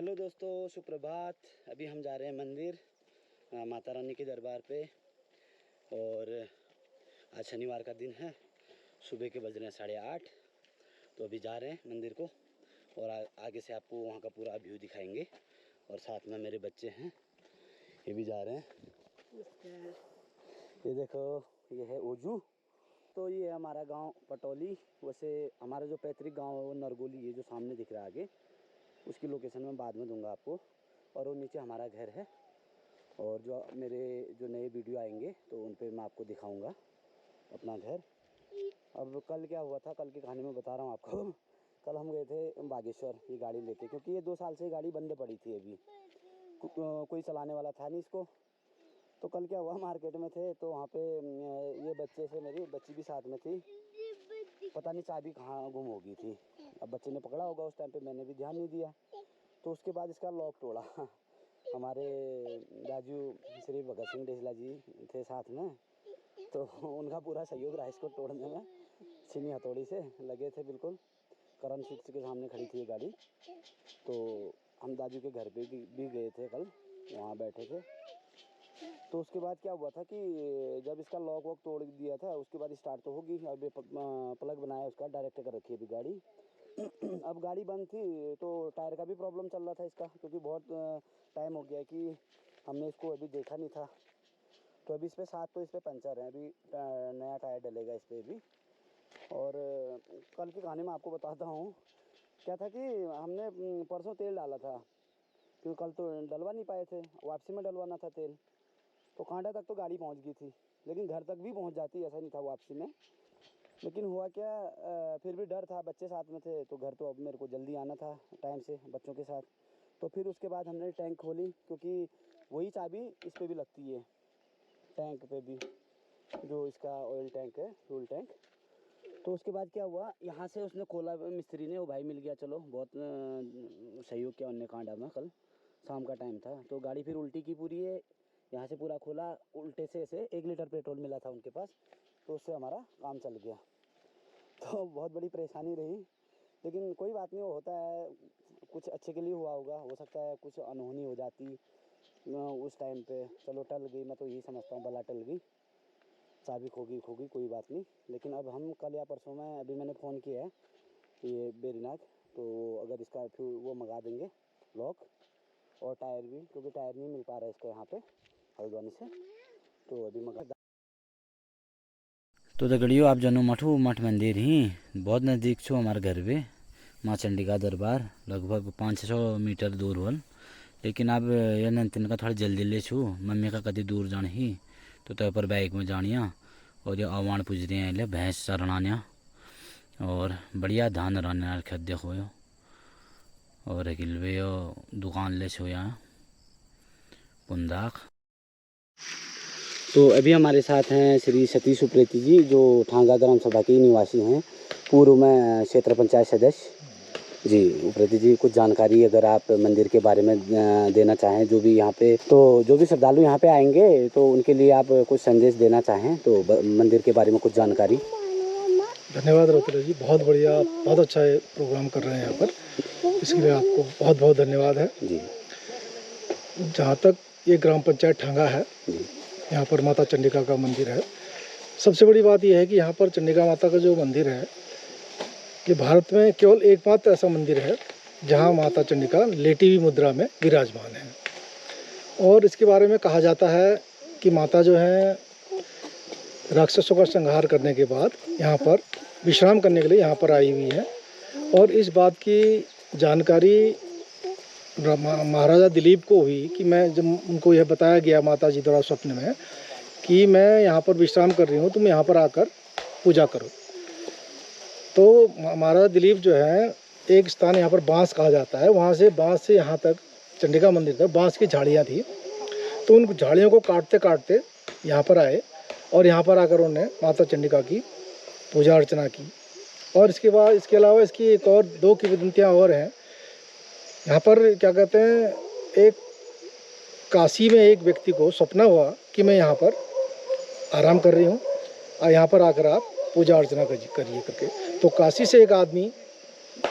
Hello दोस्तों, सुप्रभात। अभी हम जा रहे हैं मंदिर माता रानी के दरबार पे। और आज शनिवार का दिन है, सुबह के बज रहे हैं 8:30। तो अभी जा रहे हैं मंदिर को और आगे से आपको वहाँ का पूरा व्यू दिखाएंगे। और साथ में मेरे बच्चे हैं, ये भी जा रहे हैं। ये देखो, ये है ओजू। तो ये है हमारा गांव पटौली। वैसे हमारा जो पैतृक गांव है वो नरगोली, ये जो सामने दिख रहा है आगे, उसकी लोकेशन मैं बाद में दूंगा आपको। और वो नीचे हमारा घर है। और जो मेरे नए वीडियो आएंगे तो उन पे मैं आपको दिखाऊंगा अपना घर। अब कल क्या हुआ था, कल की कहानी मैं बता रहा हूँ आपको। कल हम गए थे बागेश्वर ये गाड़ी लेके, क्योंकि ये 2 साल से गाड़ी बंद पड़ी थी। अभी कोई चलाने वाला था नहीं इसको। तो कल क्या हुआ, मार्केट में थे तो वहाँ पे ये बच्चे से, मेरी बच्ची भी साथ में थी। पता नहीं चाबी कहाँ गुम हो गई थी। अब बच्चे ने पकड़ा होगा उस टाइम पे, मैंने भी ध्यान नहीं दिया। तो उसके बाद इसका लॉक तोड़ा। हमारे राजू श्री भगत सिंह डेसला जी थे साथ में, तो उनका पूरा सहयोग रहा इसको तोड़ने में। छीनी हथौड़ी से लगे थे बिल्कुल। करण स्वीट्स के सामने खड़ी थी ये गाड़ी। तो हम दाजू के घर पे भी गए थे कल, वहाँ बैठे थे। तो उसके बाद क्या हुआ था कि जब इसका लॉक वॉक तोड़ दिया था, उसके बाद स्टार्ट तो होगी। अब प्लग बनाया उसका, डायरेक्ट कर रखी है अभी गाड़ी। अब गाड़ी बंद थी तो टायर का भी प्रॉब्लम चल रहा था इसका, क्योंकि बहुत टाइम हो गया कि हमने इसको अभी देखा नहीं था। तो अभी इस पर 7 तो इस पर पंचर है। अभी नया टायर डलेगा इस पर भी। और कल की कहानी मैं आपको बताता हूँ। क्या था कि हमने परसों तेल डाला था, क्योंकि कल तो डलवा नहीं पाए थे, वापसी में डलवाना था तेल। तो कांडा तक तो गाड़ी पहुँच गई थी, लेकिन घर तक भी पहुँच जाती, ऐसा नहीं था वापसी में। लेकिन हुआ क्या, फिर भी डर था, बच्चे साथ में थे तो घर तो अब मेरे को जल्दी आना था टाइम से बच्चों के साथ। तो फिर उसके बाद हमने टैंक खोली, क्योंकि वही चाबी इस पर भी लगती है, टैंक पे भी, जो इसका ऑयल टैंक है, फ्यूल टैंक। तो उसके बाद क्या हुआ, यहाँ से उसने खोला मिस्त्री ने, वो भाई मिल गया, चलो बहुत सहयोग किया उनने कांडा में। कल शाम का टाइम था तो गाड़ी फिर उल्टी की पूरी है। यहाँ से पूरा खोला, उल्टे से ऐसे 1 लीटर पेट्रोल मिला था उनके पास, तो उससे हमारा काम चल गया। तो बहुत बड़ी परेशानी रही, लेकिन कोई बात नहीं, वो होता है, कुछ अच्छे के लिए हुआ होगा। हो सकता है कुछ अनहोनी हो जाती उस टाइम पे, चलो टल गई, मैं तो यही समझता हूँ, भला टल गई। चाबी खोगी कोई बात नहीं। लेकिन अब हम कल या परसों में, अभी मैंने फ़ोन किया है ये बेरीनाग, तो अगर इसका फिर वो मंगा देंगे लॉक और टायर भी, क्योंकि टायर नहीं मिल पा रहा है इसका यहाँ पे हल्द्वानी से, तो अभी मंगा। तो दगड़ियों, आप जनो मठ मंदिर ही बहुत नज़दीक छो हमारे घर पे। माँ चंडिका दरबार लगभग 500 मीटर दूर होल। लेकिन अब ये नंतिन का थोड़ा जल्दी ले छू, मम्मी का कभी दूर जान ही तो पर बाइक में जानिया। और ये आवान पूज रहे हैं, ले भैंस चरणान्या और बढ़िया धान रान्या रखे देखो यो। और गिलवे यो दुकान ले छो यहाँ पुंदाक। तो अभी हमारे साथ हैं श्री सतीश उप्रेती जी, जो ठांगा ग्राम सभा के निवासी हैं, पूर्व में क्षेत्र पंचायत सदस्य। जी उप्रेती जी, कुछ जानकारी अगर आप मंदिर के बारे में देना चाहें, जो भी यहाँ पे, तो जो भी श्रद्धालु यहाँ पे आएंगे तो उनके लिए आप कुछ संदेश देना चाहें तो मंदिर के बारे में कुछ जानकारी। धन्यवाद रौतेला जी, बहुत बढ़िया, बहुत अच्छा प्रोग्राम कर रहे हैं यहाँ पर, इसके लिए आपको बहुत बहुत धन्यवाद है जी। जहाँ तक ये ग्राम पंचायत ठांगा है, यहाँ पर माता चंडिका का मंदिर है। सबसे बड़ी बात यह है कि यहाँ पर चंडिका माता का जो मंदिर है, कि भारत में केवल एकमात्र ऐसा मंदिर है जहाँ माता चंडिका लेटी हुई मुद्रा में विराजमान है। और इसके बारे में कहा जाता है कि माता जो है राक्षसों का संहार करने के बाद यहाँ पर विश्राम करने के लिए यहाँ पर आई हुई है। और इस बात की जानकारी महाराजा दिलीप को हुई कि मैं, जब उनको यह बताया गया माता जी द्वारा स्वप्न में कि मैं यहाँ पर विश्राम कर रही हूँ, तुम यहाँ पर आकर पूजा करो। तो महाराजा दिलीप जो है, एक स्थान यहाँ पर बांस कहा जाता है, वहाँ से बांस से यहाँ तक चंडिका मंदिर तक बांस की झाड़ियाँ थी। तो उन झाड़ियों को काटते काटते यहाँ पर आए और यहाँ पर आकर उन्होंने माता चंडिका की पूजा अर्चना की। और इसके अलावा इसकी एक और 2 किंवदंतियाँ और हैं। यहाँ पर क्या कहते हैं, एक काशी में एक व्यक्ति को सपना हुआ कि मैं यहाँ पर आराम कर रही हूँ और यहाँ पर आकर आप पूजा अर्चना करिए करके। तो काशी से एक आदमी,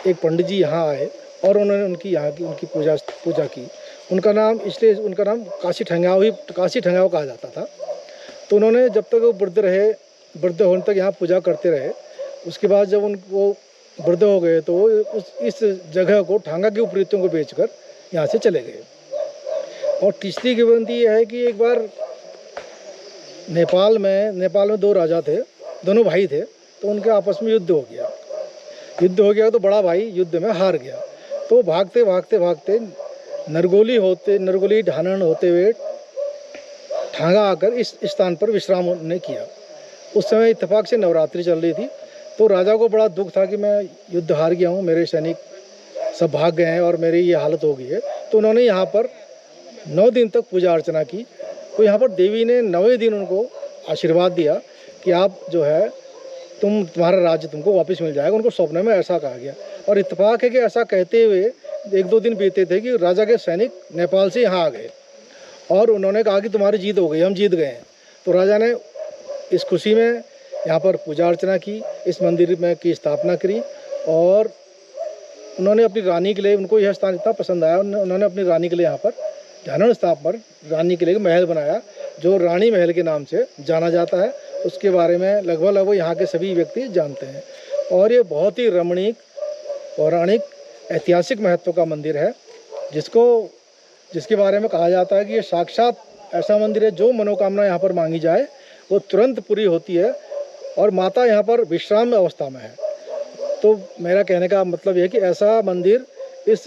एक पंडित जी यहाँ आए और उन्होंने उनकी यहाँ की उनकी पूजा की। उनका नाम इसलिए उनका नाम काशी ठंगाव कहा जाता था। तो उन्होंने जब तक वो वृद्ध होने तक यहाँ पूजा करते रहे। उसके बाद जब वो वृद्ध हो गए तो वो इस जगह को ठांगा के उपरीतों को बेचकर यहाँ से चले गए। और तीसरी किंवदंती ये है कि एक बार नेपाल में दो राजा थे, दोनों भाई थे। तो उनके आपस में युद्ध हो गया तो बड़ा भाई युद्ध में हार गया। तो भागते नरगोली ढानन होते हुए ठांगा आकर इस स्थान पर विश्राम ने किया। उस समय इत्तेफाक से नवरात्रि चल रही थी। तो राजा को बड़ा दुख था कि मैं युद्ध हार गया हूँ, मेरे सैनिक सब भाग गए हैं और मेरी ये हालत हो गई है। तो उन्होंने यहाँ पर 9 दिन तक पूजा अर्चना की। तो यहाँ पर देवी ने 9वें दिन उनको आशीर्वाद दिया कि आप जो है तुम्हारा राज्य तुमको वापस मिल जाएगा। उनको सपने में ऐसा कहा गया। और इत्तेफाक है कि ऐसा कहते हुए 1-2 दिन बीते थे कि राजा के सैनिक नेपाल से यहाँ आ गए और उन्होंने कहा कि तुम्हारी जीत हो गई, हम जीत गए हैं। तो राजा ने इस खुशी में यहाँ पर पूजा अर्चना की, इस मंदिर में की स्थापना करी। और उन्होंने अपनी रानी के लिए, उनको यह स्थान इतना पसंद आया, उन्होंने अपनी रानी के लिए यहाँ पर ध्यान स्थान पर रानी के लिए महल बनाया जो रानी महल के नाम से जाना जाता है। उसके बारे में लगभग यहाँ के सभी व्यक्ति जानते हैं। और ये बहुत ही रमणीक, पौराणिक, ऐतिहासिक महत्व का मंदिर है जिसके बारे में कहा जाता है कि ये साक्षात ऐसा मंदिर है जो मनोकामना यहाँ पर मांगी जाए वो तुरंत पूरी होती है। और माता यहाँ पर विश्राम अवस्था में है। तो मेरा कहने का मतलब यह है कि ऐसा मंदिर इस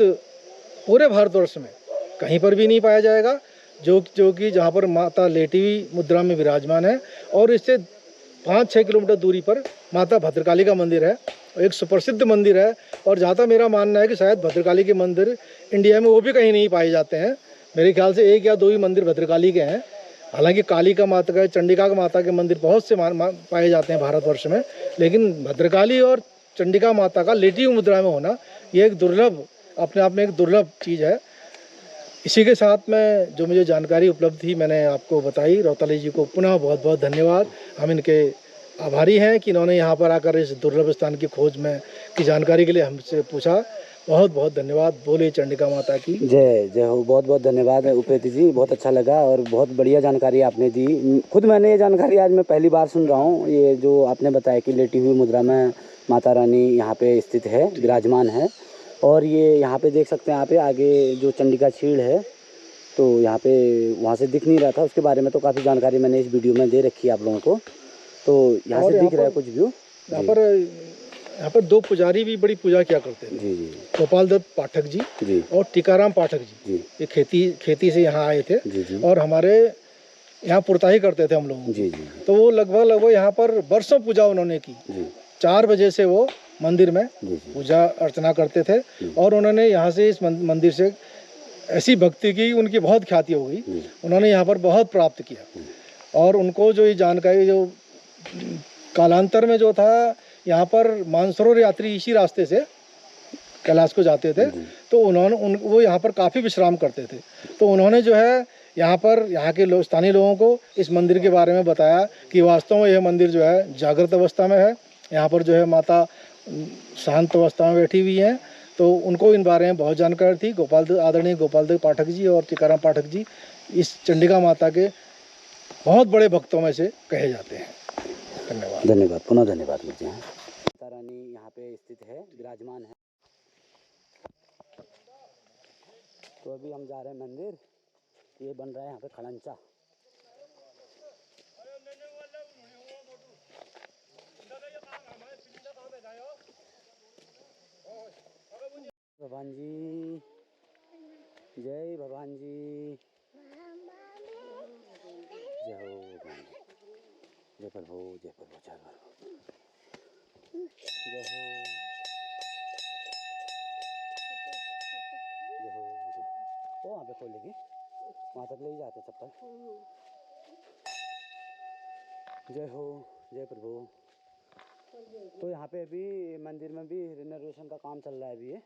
पूरे भारतवर्ष में कहीं पर भी नहीं पाया जाएगा जो कि जहाँ पर माता लेटी हुई मुद्रा में विराजमान है। और इससे 5-6 किलोमीटर दूरी पर माता भद्रकाली का मंदिर है, एक सुप्रसिद्ध मंदिर है। और जहाँ तक मेरा मानना है कि शायद भद्रकाली के मंदिर इंडिया में वो भी कहीं नहीं पाए जाते हैं। मेरे ख्याल से 1 या 2 ही मंदिर भद्रकाली के हैं। हालांकि काली का माता का, चंडिका का माता के मंदिर बहुत से पाए जाते हैं भारतवर्ष में, लेकिन भद्रकाली और चंडिका माता का लेटी हुई मुद्रा में होना ये एक दुर्लभ, अपने आप में एक दुर्लभ चीज़ है। इसी के साथ में जो मुझे जानकारी उपलब्ध थी मैंने आपको बताई। रौताली जी को पुनः बहुत बहुत धन्यवाद। हम इनके आभारी हैं कि इन्होंने यहाँ पर आकर इस दुर्लभ स्थान की खोज में की जानकारी के लिए हमसे पूछा। बहुत बहुत धन्यवाद। बोले चंडिका माता की जय जय हो। बहुत बहुत धन्यवाद उपेंद्र जी, बहुत अच्छा लगा और बहुत बढ़िया जानकारी आपने दी। खुद मैंने ये जानकारी आज मैं पहली बार सुन रहा हूँ। ये जो आपने बताया कि लेटी हुई मुद्रा में माता रानी यहाँ पे स्थित है, विराजमान है। और ये यहाँ पे देख सकते हैं आप आगे जो चंडिका झील है, तो यहाँ पे वहाँ से दिख नहीं रहा था, उसके बारे में तो काफ़ी जानकारी मैंने इस वीडियो में दे रखी है आप लोगों को। तो यहाँ से दिख रहा है कुछ व्यू। यहाँ पर 2 पुजारी भी बड़ी पूजा किया करते थे। जी जी। गोपाल दत्त पाठक जी और टीकाराम पाठक जी। ये खेती से यहाँ आए थे। जी। और हमारे यहाँ पुरताही करते थे हम लोग। जी। तो वो लगभग यहाँ पर वर्षों पूजा उन्होंने की। 4 बजे से वो मंदिर में पूजा अर्चना करते थे। और उन्होंने यहाँ से इस मंदिर से ऐसी भक्ति की, उनकी बहुत ख्याति हो गई। उन्होंने यहाँ पर बहुत प्राप्त किया। और उनको जो ये जानकारी जो कालांतर में जो था, यहाँ पर मानसरोवर यात्री इसी रास्ते से कैलाश को जाते थे। तो वो यहाँ पर काफ़ी विश्राम करते थे। तो उन्होंने जो है यहाँ के स्थानीय लोगों को इस मंदिर के बारे में बताया कि वास्तव में यह मंदिर जो है जागृत अवस्था में है। यहाँ पर जो है माता शांत अवस्था में बैठी हुई हैं। तो उनको इन बारे में बहुत जानकारी थी। आदरणीय गोपाल देव पाठक जी और टीकाराम पाठक जी इस चंडिका माता के बहुत बड़े भक्तों में से कहे जाते हैं। धन्यवाद। धन्यवाद, पुनः धन्यवाद मुझे। माता रानी यहाँ पे स्थित है, विराजमान है। तो अभी हम जा रहे हैं मंदिर। ये बन रहा है यहाँ पे खड़ंचा। भगवान जी, जय भगवान जी, जय हो भगवान जी, जय प्रभु, जय प्रभु, जय प्रभु, जय हो, जय हो। वो वहाँ पे खोलेगी, वहाँ तक ले ही जाते चप्पल। जय हो, जय प्रभु। तो यहाँ पे अभी मंदिर में भी रिनोवेशन का काम चल रहा है। अभी ये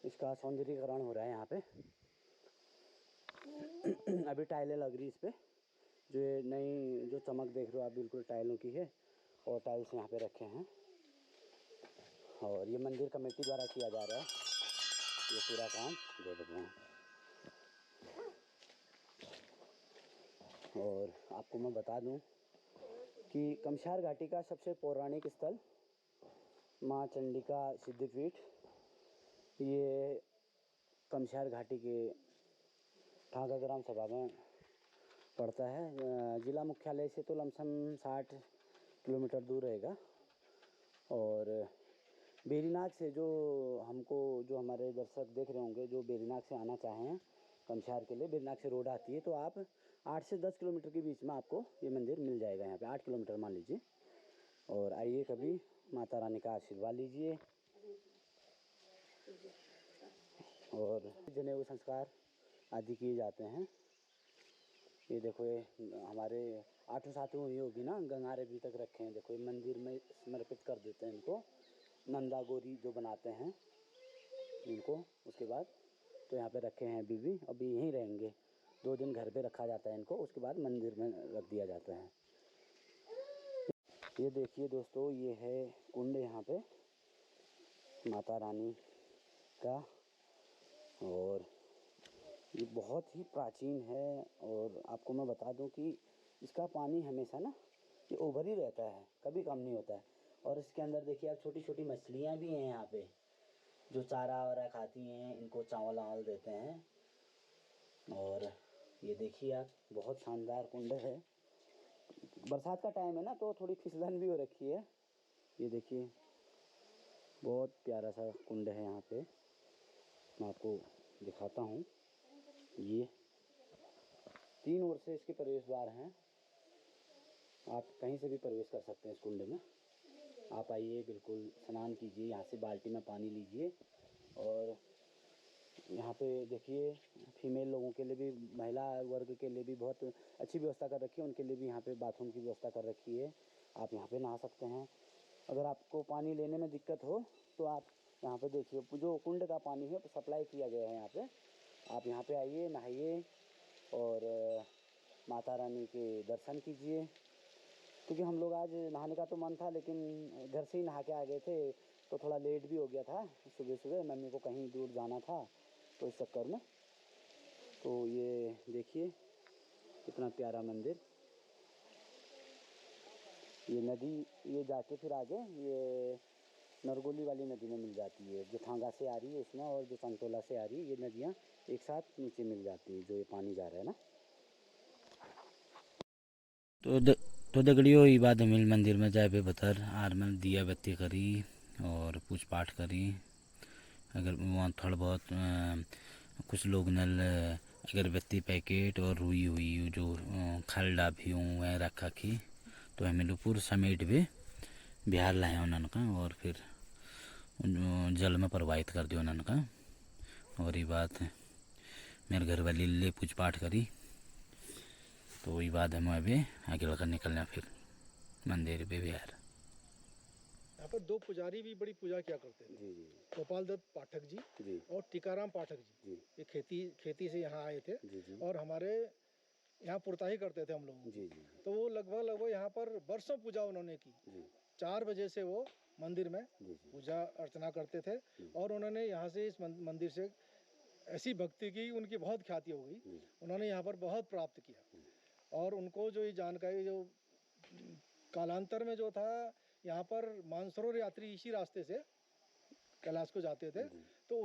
इसका सौंदर्यीकरण हो रहा है यहाँ पे। अभी टाइलें लग रही इस पे, जो नई जो चमक देख रहे हो आप, बिल्कुल टाइलों की है। और टाइल्स यहाँ पे रखे हैं। और ये मंदिर कमेटी द्वारा किया जा रहा है। ये पूरा काम जय भगवान। और आपको मैं बता दूं कि कमशार घाटी का सबसे पौराणिक स्थल माँ चंडिका सिद्धिपीठ ये कमशार घाटी के ठागा ग्राम सभा में पड़ता है। ज़िला मुख्यालय से तो लमसम 60 किलोमीटर दूर रहेगा। और बेरीनाग से जो हमारे दर्शक देख रहे होंगे जो बेरीनाग से आना चाहें कमशार के लिए, बेरीनाग से रोड आती है, तो आप 8 से 10 किलोमीटर के बीच में आपको ये मंदिर मिल जाएगा। यहाँ पे 8 किलोमीटर मान लीजिए। और आइए कभी माता रानी का आशीर्वाद लीजिए। और जनेऊ संस्कार आदि किए जाते हैं। ये देखो, ये हमारे 8 सातों हुई होगी ना, गंगारे अभी तक रखे हैं। देखो ये मंदिर में समर्पित कर देते हैं इनको, नंदा गौरी जो बनाते हैं इनको। उसके बाद तो यहाँ पे रखे हैं अभी अभी यहीं रहेंगे। 2 दिन घर पे रखा जाता है इनको, उसके बाद मंदिर में रख दिया जाता है। ये देखिए दोस्तों, ये है कुंड यहाँ पे माता रानी का। और ये बहुत ही प्राचीन है। और आपको मैं बता दूं कि इसका पानी हमेशा ना ये ओवर ही रहता है, कभी कम नहीं होता है। और इसके अंदर देखिए आप छोटी छोटी मछलियाँ भी हैं यहाँ पे जो चारा वारा खाती हैं, इनको चावल वावल देते हैं। और ये देखिए आप, बहुत शानदार कुंड है। बरसात का टाइम है ना तो थोड़ी फिसलन भी हो रखी है। ये देखिए बहुत प्यारा सा कुंड है यहाँ पे। मैं आपको दिखाता हूँ। ये 3 ओर से इसके प्रवेश द्वार हैं। आप कहीं से भी प्रवेश कर सकते हैं इस कुंड में। आप आइए, बिल्कुल स्नान कीजिए, यहाँ से बाल्टी में पानी लीजिए। और यहाँ पे देखिए फीमेल लोगों के लिए भी, महिला वर्ग के लिए भी बहुत अच्छी व्यवस्था कर रखी है। उनके लिए भी यहाँ पे बाथरूम की व्यवस्था कर रखी है। आप यहाँ पे नहा सकते हैं। अगर आपको पानी लेने में दिक्कत हो तो आप यहाँ पे देखिए, जो कुंड का पानी है तो सप्लाई किया गया है यहाँ पे। आप यहाँ पे आइए, नहाइए और माता रानी के दर्शन कीजिए। क्योंकि हम लोग आज नहाने का तो मन था, लेकिन घर से ही नहा के आ गए थे तो थोड़ा लेट भी हो गया था। सुबह सुबह मम्मी को कहीं दूर जाना था तो इस चक्कर में। तो ये देखिए कितना प्यारा मंदिर। ये नदी ये जाके फिर आगे ये नरगोली वाली नदी में मिल जाती है, जो थांगा से आ रही है इसमें और जो संतोला से आ रही है। ये नदियाँ एक साथ नीचे मिल जाती है, जो ये पानी जा रहा है ना। तो दगड़ियों ये बाद हमिल मंदिर में जाए पे बतर आर में दिया बत्ती करी और पूछ पाठ करी। अगर वहाँ थोड़ा बहुत कुछ लोग नल अगरबत्ती पैकेट और रुई हुई जो खलडा भी हूँ वह रखा की, तो हमें लोग समेट भी बिहार लाए उन्होंने का। और फिर जल में प्रवाहित कर दिया उन्होंने का। और ये बात मेरे घर वाली ले पूछ पाठ करी। तो वही बात हम अभी आगे लगा निकलना फिर मंदिर पे बिहार। यहाँ पर 2 पुजारी भी बड़ी पूजा किया करते थे। जी जी गोपाल दत्त पाठक जी जी और टीकाराम पाठक जी। जी ये खेती से यहाँ आए थे जी जी और हमारे यहाँ पुरताही करते थे हम लोगों जी की। जी तो वो लगभग यहाँ पर वर्षों पूजा उन्होंने की। जी 4 बजे से वो मंदिर में जी पूजा अर्चना करते थे। और उन्होंने यहाँ से इस मंदिर से ऐसी भक्ति की, उनकी बहुत ख्याति हो गई। जी उन्होंने यहाँ पर बहुत प्राप्त किया। और उनको जो ये जानकारी जो कालांतर में जो था, यहाँ पर मानसरोवर यात्री इसी रास्ते से कैलाश को जाते थे। तो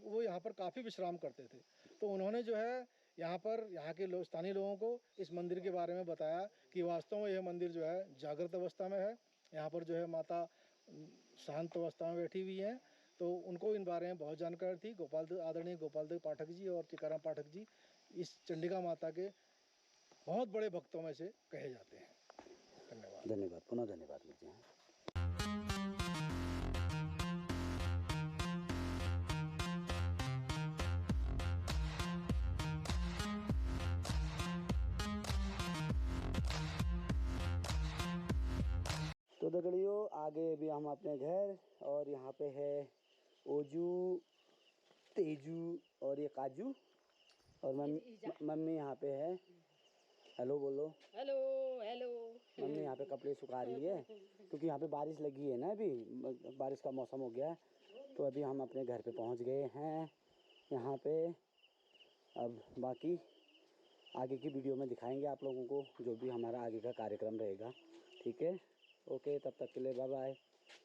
वो यहाँ पर काफ़ी विश्राम करते थे। तो उन्होंने जो है यहाँ पर यहाँ के स्थानीय लोगों को इस मंदिर के बारे में बताया कि वास्तव में यह मंदिर जो है जागृत अवस्था में है। यहाँ पर जो है माता शांत अवस्था में बैठी हुई हैं। तो उनको इन बारे में बहुत जानकारी थी। आदरणीय गोपाल देव पाठक जी और टीकाराम पाठक जी इस चंडिका माता के बहुत बड़े भक्तों में से कहे जाते हैं। धन्यवाद। धन्यवाद, पुनः धन्यवाद मुझे। तो दगड़ियों आगे भी हम अपने घर, और यहाँ पे है ओजू, तेजू और ये काजू। और मम्मी यहाँ पे है। हेलो बोलो। Hello hello. मम्मी यहाँ पे कपड़े सुखा रही है क्योंकि यहाँ पे बारिश लगी है ना, अभी बारिश का मौसम हो गया है। तो अभी हम अपने घर पे पहुँच गए हैं। यहाँ पे अब बाकी आगे की वीडियो में दिखाएंगे आप लोगों को जो भी हमारा आगे का कार्यक्रम रहेगा। ठीक है, ओके, तब तक के लिए बाय बाय।